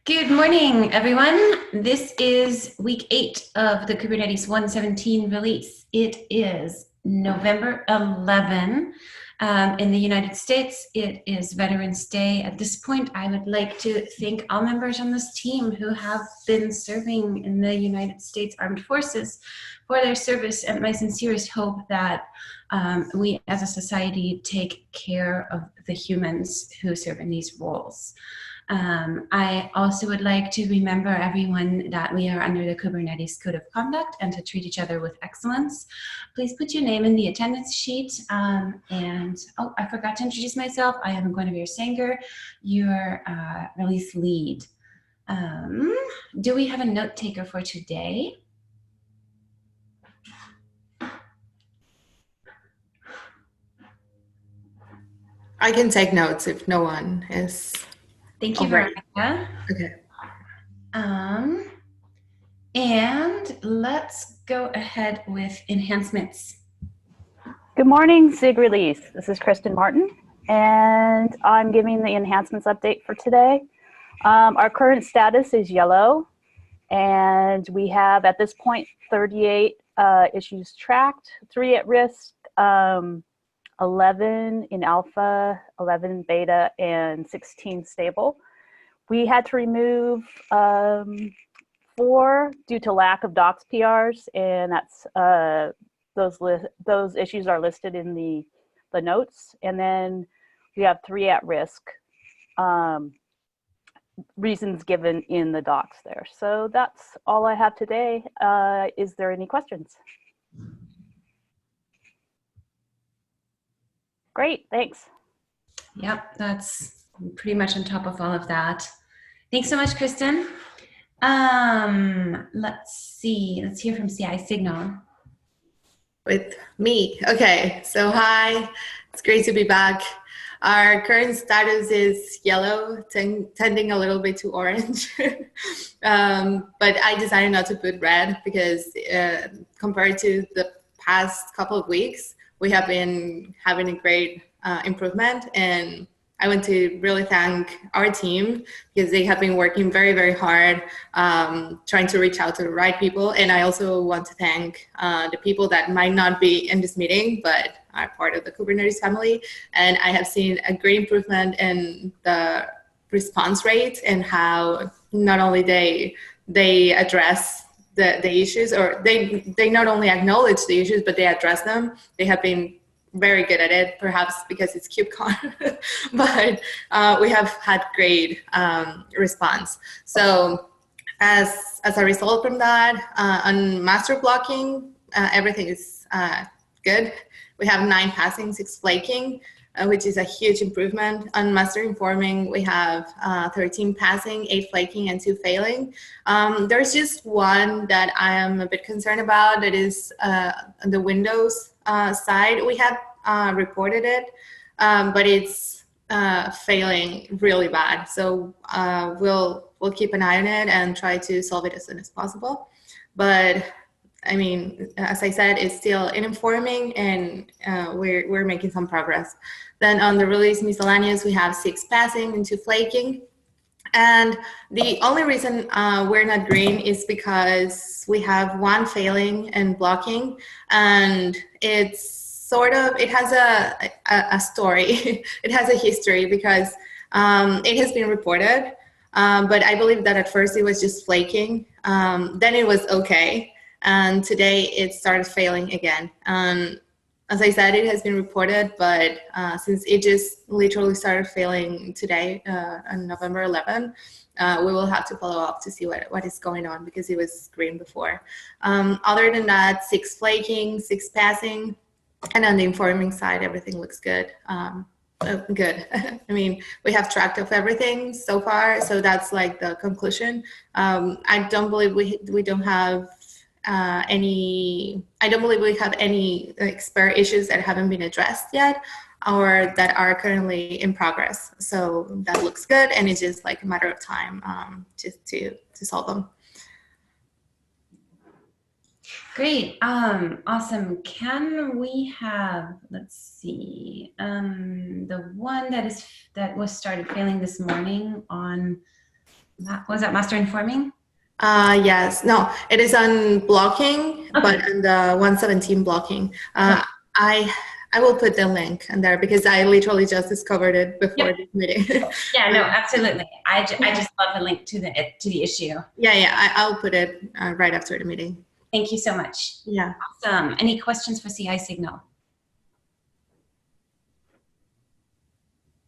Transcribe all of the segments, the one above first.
Good morning, everyone. This is week 8 of the Kubernetes 117 release. It is November 11. In the United States, it is Veterans Day. At this point, I would like to thank all members on this team who have been serving in the United States Armed Forces for their service, and my sincerest hope that we as a society take care of the humans who serve in these roles. I also would like to remember everyone that we are under the Kubernetes Code of Conduct and to treat each other with excellence. Please put your name in the attendance sheet. Oh, I forgot to introduce myself. I am Guinevere Sanger, your release lead. Do we have a note taker for today? I can take notes if no one is. Thank you, Veronica. Okay. And let's go ahead with enhancements. Good morning, SIG Release. This is Kristen Martin, and I'm giving the enhancements update for today. Our current status is yellow, and we have at this point 38 issues tracked, 3 at risk, 11 in alpha, 11 in beta, and 16 stable. We had to remove 4 due to lack of docs PRs, and that's those issues are listed in the notes. And then we have 3 at risk, reasons given in the docs there. So that's all I have today. Is there any questions? Great, thanks. Yep, that's pretty much on top of all of that. Thanks so much, Kristen. Let's see, let's hear from CI Signal. With me. Okay, so hi, it's great to be back. Our current status is yellow, tending a little bit to orange. But I decided not to put red because compared to the past couple of weeks, we have been having a great improvement, and I want to really thank our team because they have been working very, very hard trying to reach out to the right people. And I also want to thank the people that might not be in this meeting, but are part of the Kubernetes family. And I have seen a great improvement in the response rate and how not only they address the issues, or they not only acknowledge the issues, but they address them. They have been very good at it, perhaps because it's KubeCon, but we have had great response. So as a result from that, on master blocking, everything is good. We have 9 passing, 6 flaking, which is a huge improvement. On master informing, we have 13 passing, 8 flaking, and 2 failing. There's just one that I am a bit concerned about, that is the Windows side. We have reported it, but it's failing really bad. So we'll keep an eye on it and try to solve it as soon as possible. But I mean, as I said, it's still in informing, and we're making some progress. Then on the release miscellaneous, we have 6 passing and 2 flaking. And the only reason we're not green is because we have 1 failing and blocking, and it's sort of, it has a story. It has a history because it has been reported, but I believe that at first it was just flaking. Then it was okay. And today it started failing again. As I said, it has been reported, but since it just literally started failing today on November 11, we will have to follow up to see what is going on, because it was green before. Other than that, 6 flaking, 6 passing, and on the informing side, everything looks good. Good. I mean, we have tracked of everything so far, so that's like the conclusion. I don't believe we don't have any. I don't believe we have any spare issues that haven't been addressed yet, or that are currently in progress. So that looks good, and it's just like a matter of time just to solve them. Great, awesome. Can we have, let's see, the one that was started failing this morning on Was that master informing? Yes. No, it is on blocking, but on the 117 blocking. I will put the link in there because I literally just discovered it before this meeting. Yeah, no, absolutely. I just love the link to the issue. Yeah, I'll put it right after the meeting. Thank you so much. Yeah. Awesome. Any questions for CI Signal?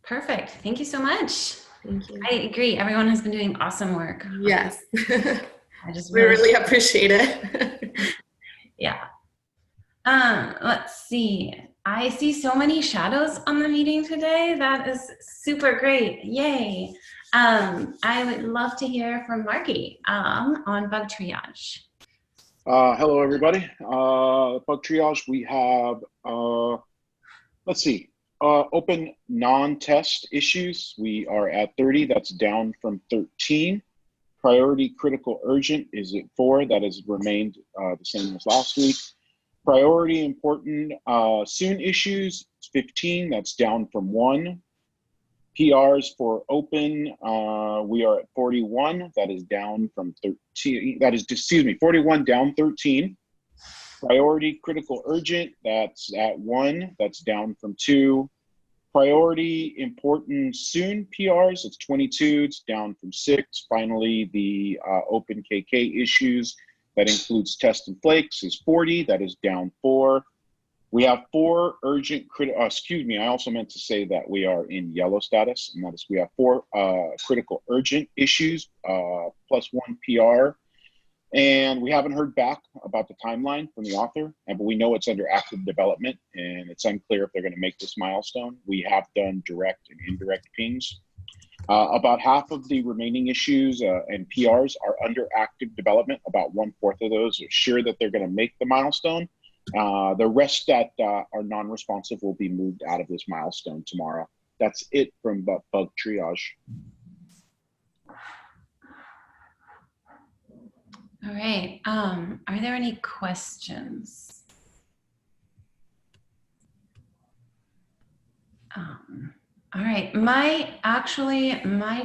Perfect. Thank you so much. Thank you. I agree. Everyone has been doing awesome work. Yes. We really appreciate it. Yeah. Let's see. I see so many shadows on the meeting today. That is super great. Yay. I would love to hear from Marky on bug triage. Hello, everybody. Bug triage, we have, let's see, open non-test issues. We are at 30. That's down from 13. Priority critical urgent is at 4. That has remained the same as last week. Priority important soon issues, 15. That's down from 1. PRs for open, we are at 41. That is down from 13. That is, excuse me, 41 down 13. Priority critical urgent, that's at 1. That's down from 2. Priority important soon PRs, it's 22. It's down from 6. Finally, the open KK issues, that includes test and flakes, is 40. That is down 4. We have 4 urgent excuse me, I also meant to say that we are in yellow status, and that is we have 4 critical urgent issues, plus 1 PR. And we haven't heard back about the timeline from the author, but we know it's under active development, and it's unclear if they're going to make this milestone. We have done direct and indirect pings. About half of the remaining issues and PRs are under active development. About 1/4 of those are sure that they're going to make the milestone. The rest that are non-responsive will be moved out of this milestone tomorrow. That's it from bug triage. All right. Are there any questions? All right. My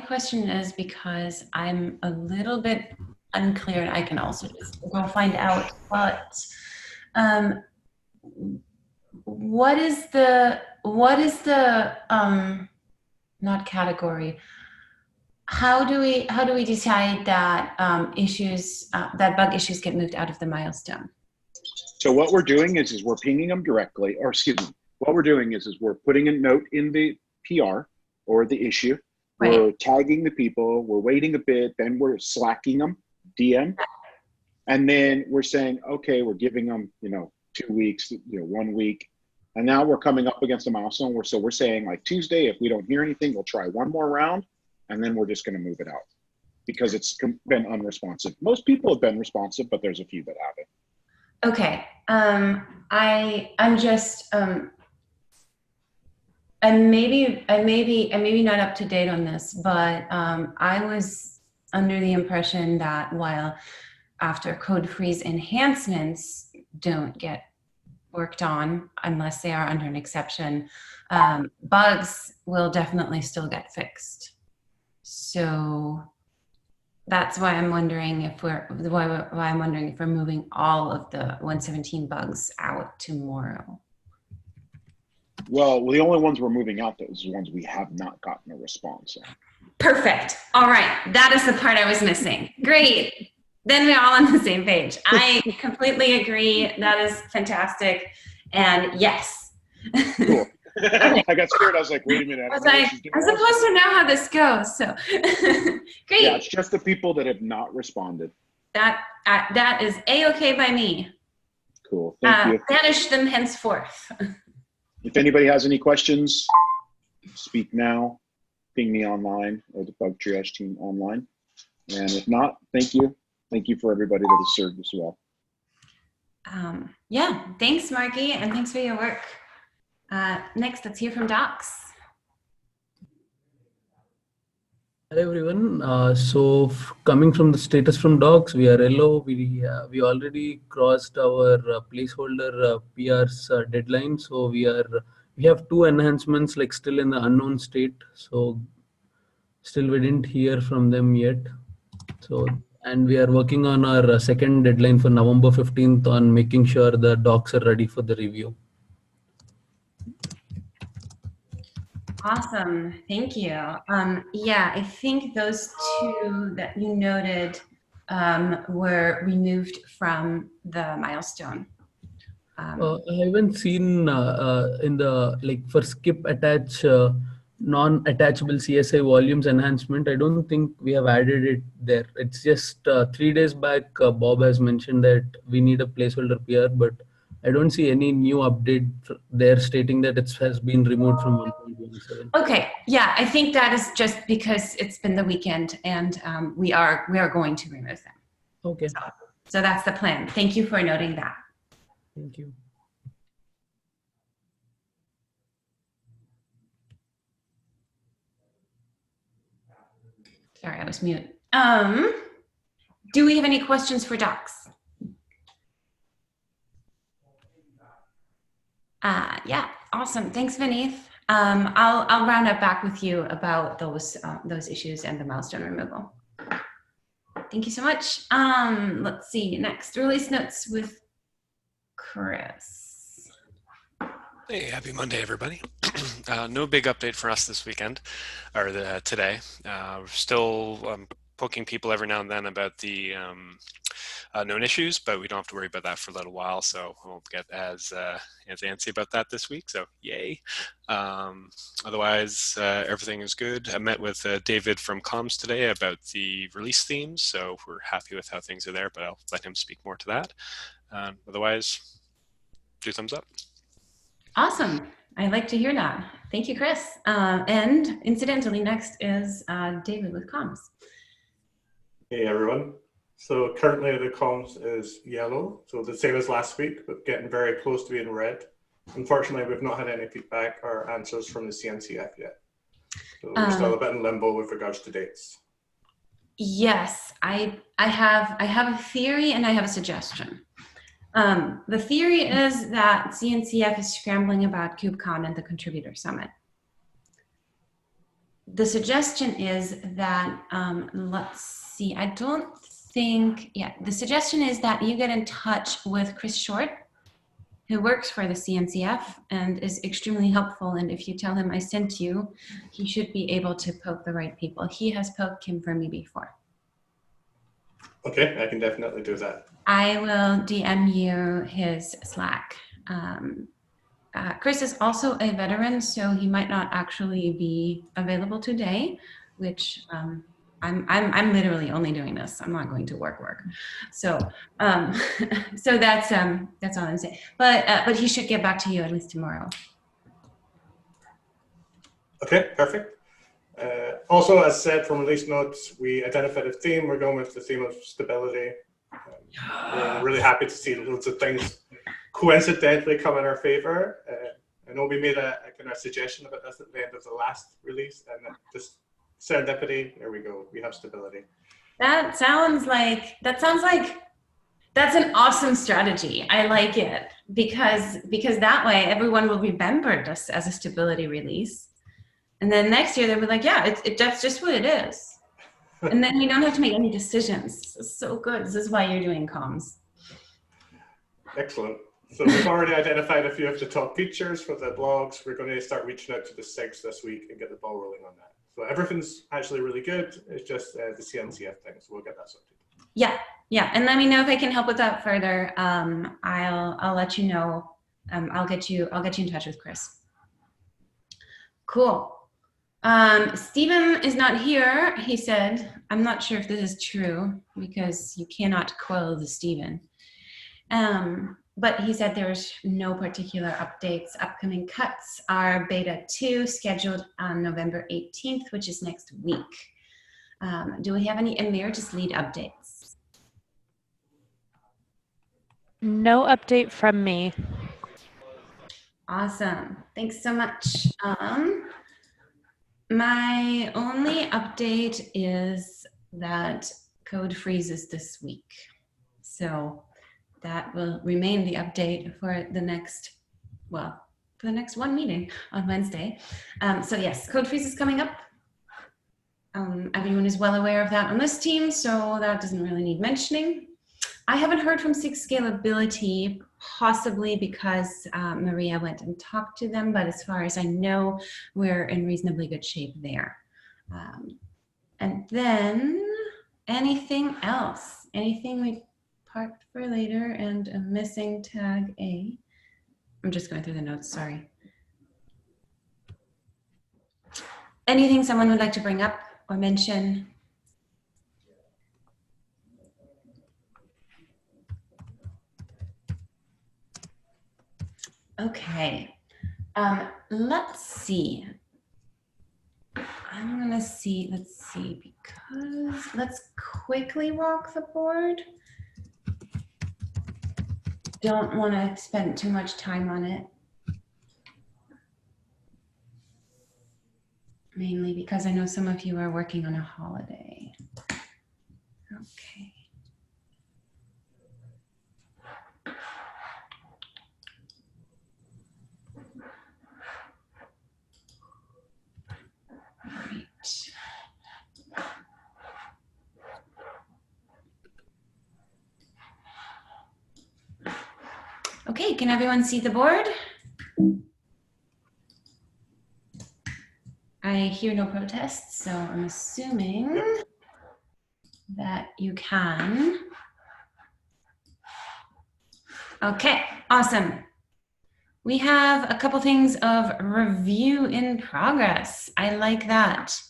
question is because I'm a little bit unclear, and I can also just go find out what is the not category? How do we decide that that bug issues get moved out of the milestone? So what we're doing is we're pinging them directly, or excuse me, what we're doing is we're putting a note in the PR or the issue. Right. We're tagging the people, we're waiting a bit, then we're slacking them, DM, and then we're saying, okay, we're giving them, 2 weeks, 1 week, and now we're coming up against a milestone. So we're saying like Tuesday, if we don't hear anything, we'll try one more round, and then we're just going to move it out because it's been unresponsive. Most people have been responsive, but there's a few that haven't. Okay. I'm just and maybe not up to date on this, but I was under the impression that while after code freeze enhancements don't get worked on unless they are under an exception, bugs will definitely still get fixed. So that's why I'm wondering if we're moving all of the 117 bugs out tomorrow. Well, the only ones we're moving out, those are ones we have not gotten a response on. Perfect. All right. That is the part I was missing. Great. Then we're all on the same page. I completely agree. That is fantastic. And yes. Cool. Okay. I got scared. I was like, wait a minute. I'm supposed to know how this goes. So great. Yeah, it's just the people that have not responded. That is A-okay by me. Cool. Thank you. Banish them henceforth. If anybody has any questions, speak now. Ping me online or the bug triage team online. And if not, thank you. Thank you for everybody that has served as well. Yeah, thanks, Marky, and thanks for your work. Next, let's hear from Docs. Hello everyone. So coming from the status from Docs, we are yellow. We already crossed our placeholder PR's deadline. So we have 2 enhancements like still in the unknown state. So Still, we didn't hear from them yet. So, and we are working on our second deadline for November 15th on making sure the docs are ready for the review. Awesome, thank you. Yeah, I think those two that you noted were removed from the milestone. I haven't seen in the for skip attach non-attachable CSA volumes enhancement. I don't think we have added it there. It's just 3 days back. Bob has mentioned that we need a placeholder PR, but I don't see any new update there stating that it has been removed from 1.17. Okay, yeah, I think that is just because it's been the weekend and we are going to remove them. Okay. So that's the plan. Thank you for noting that. Thank you. Sorry, I was mute. Do we have any questions for docs? Yeah, awesome. Thanks, Vineeth. I'll round up back with you about those issues and the milestone removal. Thank you so much. Let's see, next, release notes with Chris. Hey, happy Monday, everybody. No big update for us this weekend, or today. We're still poking people every now and then about the known issues, but we don't have to worry about that for a little while, so I won't get as antsy about that this week, so yay. Otherwise, everything is good. I met with David from Comms today about the release themes, so we're happy with how things are there, but I'll let him speak more to that. Otherwise, 2 thumbs up. Awesome. I'd like to hear that. Thank you, Chris. And incidentally, next is David with Comms. Hey, everyone. So currently the comms is yellow, so the same as last week, but getting very close to being red. Unfortunately, we've not had any feedback or answers from the CNCF yet. So we're still a bit in limbo with regards to dates. Yes, I have a theory and I have a suggestion. The theory is that CNCF is scrambling about KubeCon and the Contributor Summit. The suggestion is that, let's see, I don't think, yeah, the suggestion is that you get in touch with Chris Short, who works for the CNCF and is extremely helpful. And if you tell him I sent you, he should be able to poke the right people. He has poked him for me before. Okay, I can definitely do that. I will DM you his Slack. Chris is also a veteran, so he might not actually be available today, which I'm literally only doing this. I'm not going to work. So so that's all I'm saying. But he should get back to you at least tomorrow. Okay, perfect. Also, as said from release notes, we identified a theme. We're going with the theme of stability. We're really happy to see loads of things coincidentally come in our favor. I know we made a kind of suggestion about this at the end of the last release, and just serendipity, there we go, we have stability. That sounds like that's an awesome strategy. I like it because that way everyone will remember this as a stability release. And then next year they'll be like, yeah, that's just what it is. And then you don't have to make any decisions. It's so good. This is why you're doing comms. Excellent. So we've already identified a few of the top features for the blogs. We're going to start reaching out to the SIGs this week and get the ball rolling on that. So everything's actually really good. It's just the CNCF thing. So we'll get that sorted. Yeah. And let me know if I can help with that further. I'll let you know. I'll get you in touch with Chris. Cool. Stephen is not here. He said, I'm not sure if this is true because you cannot quell the Stephen. But he said there's no particular updates. Upcoming cuts are beta 2 scheduled on November 18th, which is next week. Do we have any emeritus lead updates? No update from me. Awesome. Thanks so much. My only update is that code freezes this week. So that will remain the update for the next, for the next one meeting on Wednesday. So yes, code freeze is coming up. Everyone is well aware of that on this team, so that doesn't really need mentioning. I haven't heard from SIG Scalability, possibly because Maria went and talked to them, but as far as I know, we're in reasonably good shape there. And then anything else? Anything we parked for later and a missing tag A? I'm just going through the notes, sorry. Anything someone would like to bring up or mention? Okay, let's see. I'm gonna see, let's see, because let's quickly walk the board. Don't want to spend too much time on it. Mainly because I know some of you are working on a holiday. Okay. Right. Okay, can everyone see the board? I hear no protests, so I'm assuming that you can. Okay, awesome. We have a couple things of review in progress. I like that.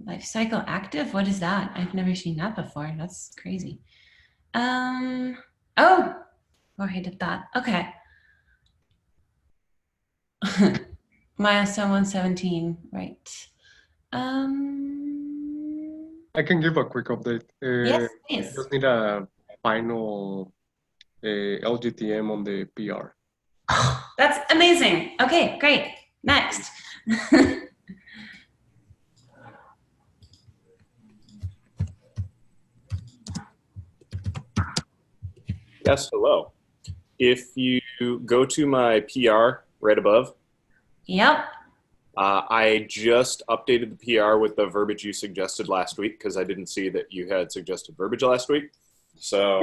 Life cycle active, what is that? I've never seen that before. That's crazy. Oh, I did that. Okay. Milestone 117, right. I can give a quick update. Yes, please. Just need a final LGTM on the PR. That's amazing. Okay, great. Next. Yes, hello. If you go to my PR right above, Yep. I just updated the PR with the verbiage you suggested last week because I didn't see that you had suggested verbiage last week. So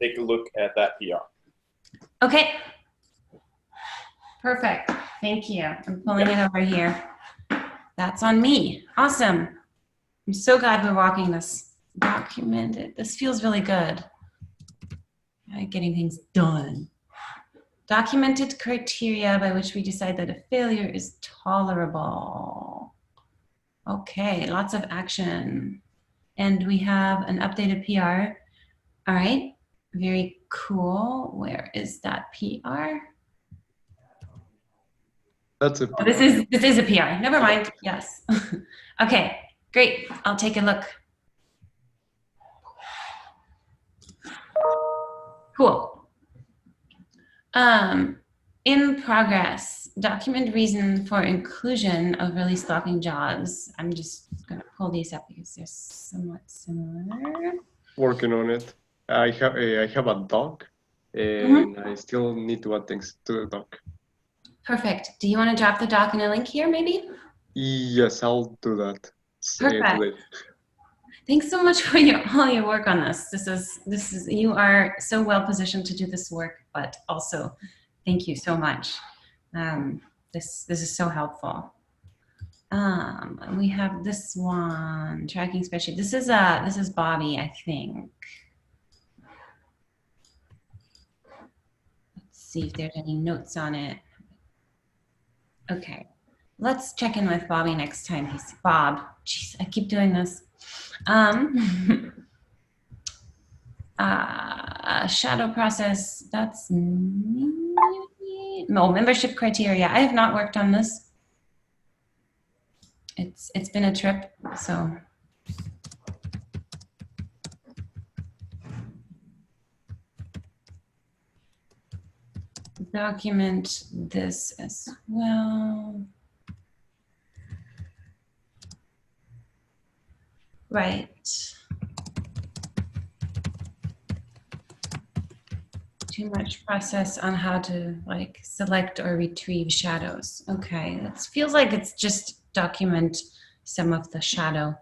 take a look at that PR. Okay. Perfect. Thank you. I'm pulling it over here. That's on me. Awesome. I'm so glad we're walking this documented. This feels really good. Getting things done. Documented criteria by which we decide that a failure is tolerable. Okay, lots of action. And we have an updated PR. All right, very cool. Where is that PR? That's a PR. Oh, this is a PR. Never mind. Yes. Okay, great. I'll take a look. Cool. In progress, document reason for inclusion of release blocking jobs. I'm just gonna pull these up because they're somewhat similar. Working on it. I have a doc, and I still need to add things to the doc. Perfect. Do you want to drop the doc in a link here, maybe? Yes, I'll do that Perfect. today. Thanks so much for all your work on this. This is you are so well positioned to do this work, but also thank you so much. This is so helpful. We have this one, tracking spreadsheet. This is Bobby, I think. Let's see if there's any notes on it. Okay, let's check in with Bobby next time. He's Bob. Jeez, I keep doing this. Shadow process, that's me. No, membership criteria. I have not worked on this. It's been a trip, so. Document this as well. Right. Too much process on how to like select or retrieve shadows. Okay, it feels like it's just document some of the shadow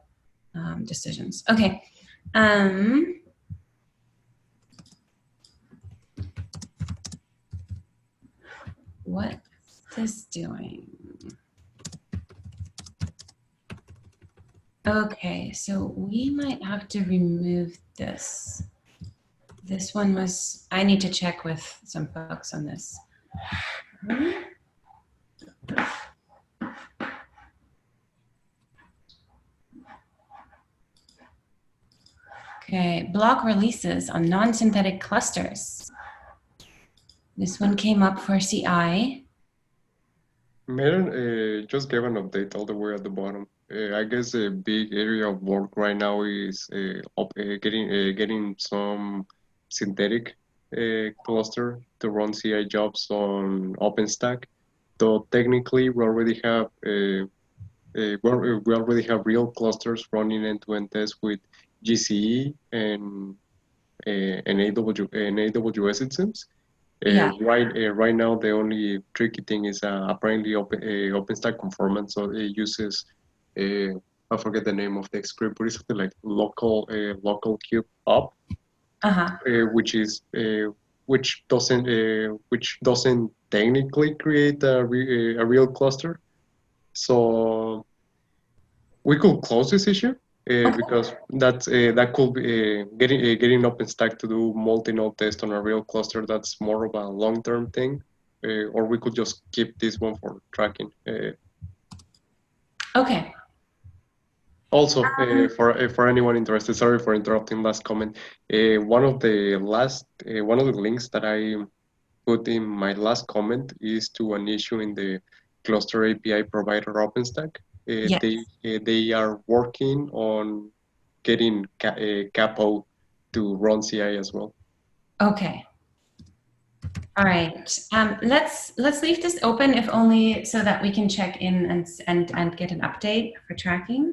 decisions. Okay. What's this doing? Okay, so we might have to remove this. This one was, I need to check with some folks on this. Okay, block releases on non-synthetic clusters. This one came up for CI. Meron just gave an update all the way at the bottom. I guess a big area of work right now is getting some synthetic cluster to run CI jobs on OpenStack. Though technically we already have we already have real clusters running end-to-end tests with GCE and AWS, it seems. Yeah. Right now, the only tricky thing is apparently OpenStack conformance. So it uses I forget the name of the script, but it's something like local cube up, which doesn't technically create a real cluster. So we could close this issue. Because that could be getting OpenStack to do multi-node test on a real cluster. That's more of a long-term thing, or we could just keep this one for tracking. Okay. Also, for anyone interested, sorry for interrupting. Last comment. One of the links that I put in my last comment is to an issue in the cluster API provider OpenStack. Yes. They are working on getting capo to run CI as well. Okay. All right. Let's leave this open, if only so that we can check in and get an update for tracking.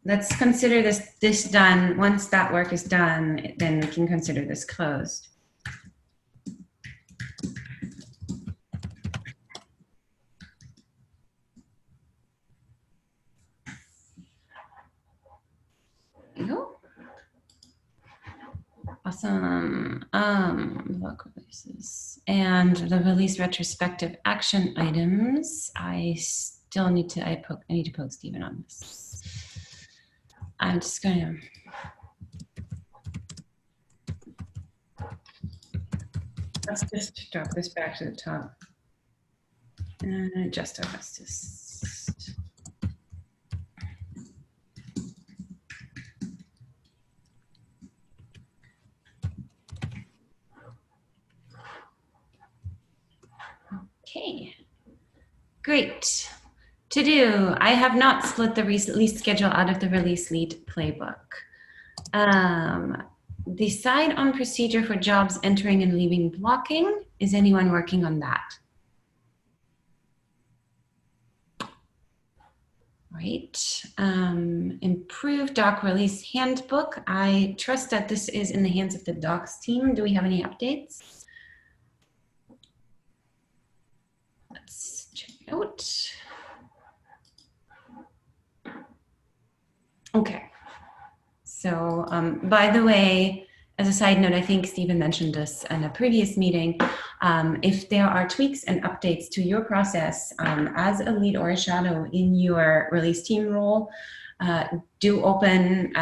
Let's consider this done. Once that work is done, then we can consider this closed. There you go. Awesome. Block releases and the release retrospective action items. I still need to. I need to poke Stephen on this. I'm just going to. Let's just drop this back to the top and adjust our assist. Okay, great. To do, I have not split the release schedule out of the release lead playbook. Decide on procedure for jobs entering and leaving blocking. Is anyone working on that? Right. Improve doc release handbook. I trust that this is in the hands of the docs team. Do we have any updates? Let's check it out. Okay. So, by the way, as a side note, I think Stephen mentioned this in a previous meeting. If there are tweaks and updates to your process as a lead or a shadow in your release team role, do open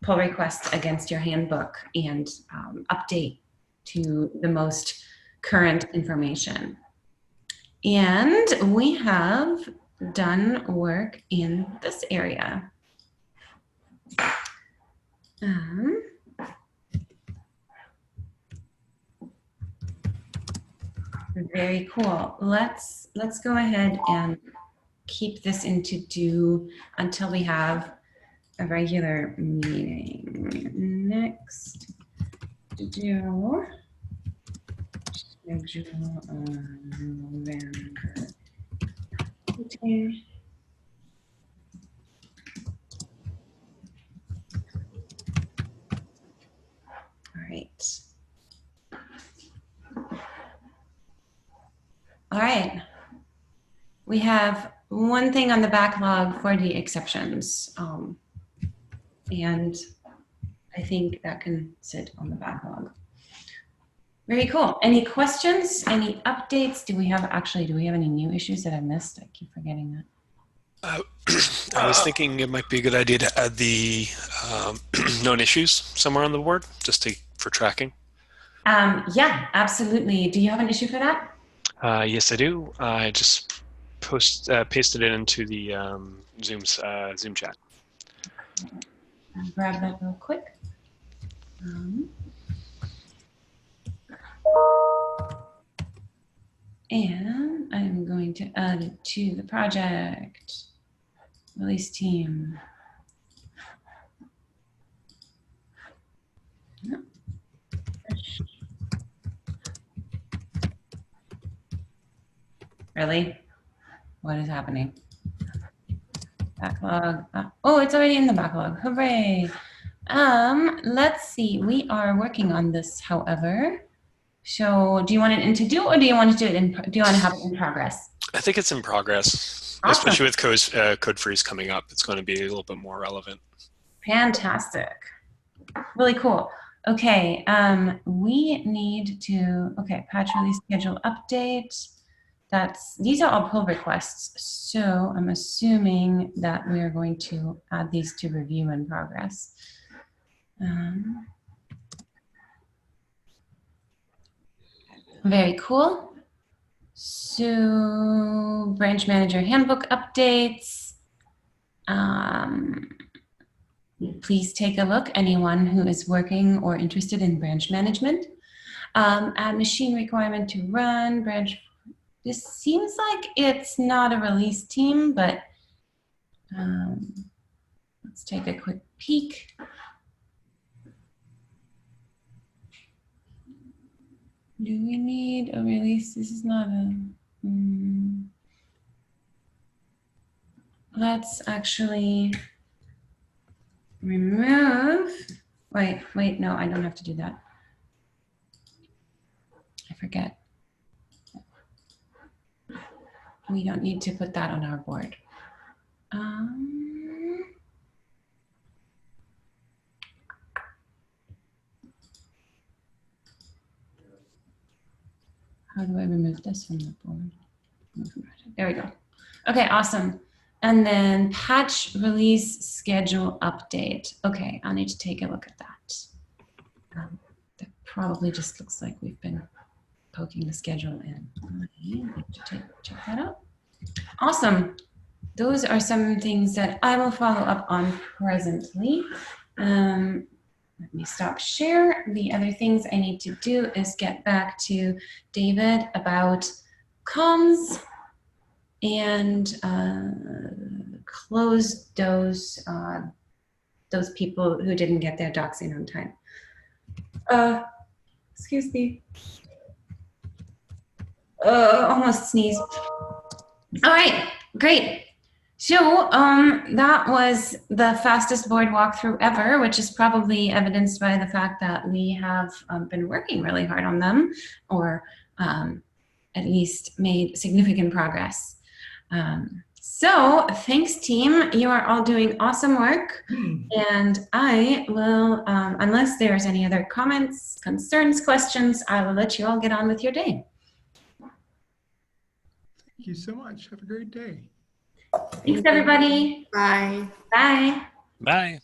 pull requests against your handbook and update to the most current information. And we have done work in this area. Very cool. Let's go ahead and keep this into do until we have a regular meeting. Next, to do schedule November. Okay. All right. All right. We have one thing on the backlog for the exceptions. And I think that can sit on the backlog. Very cool. Any questions? Any updates? Do we have any new issues that I missed? I keep forgetting that. I was thinking it might be a good idea to add the known issues somewhere on the board, just for tracking. Yeah, absolutely. Do you have an issue for that? Yes, I do. I just pasted it into the Zoom chat. I'll grab that real quick. And I'm going to add it to the project release team. Really? What is happening? Backlog. Oh, it's already in the backlog. Hooray. Let's see. We are working on this, however. So do you want it into do, or do you want to do it do you want to have it in progress? I think it's in progress, Awesome. especially with code freeze coming up. It's going to be a little bit more relevant. Fantastic. Really cool. Okay, we need to, patch release schedule update. These are all pull requests, so I'm assuming that we are going to add these to review in progress. Very cool. So branch manager handbook updates. Please take a look, anyone who is working or interested in branch management. Add machine requirement to run branch. This seems like it's not a release team, but let's take a quick peek. Do we need a release? This is not a... Let's actually remove... Wait, no, I don't have to do that. I forget. We don't need to put that on our board. How do I remove this from the board? There we go. Okay, awesome. And then patch release schedule update. Okay, I'll need to take a look at that. That probably just looks like we've been poking the schedule in. I need to check that out. Awesome. Those are some things that I will follow up on presently. Let me stop share. The other things I need to do is get back to David about comms and close those people who didn't get their docs in on time. Excuse me. Almost sneezed. All right, great. So that was the fastest board walkthrough ever, which is probably evidenced by the fact that we have been working really hard on them, or at least made significant progress. So thanks, team. You are all doing awesome work. And I will, unless there's any other comments, concerns, questions, I will let you all get on with your day. Thank you so much. Have a great day. Thanks, everybody. Bye. Bye. Bye.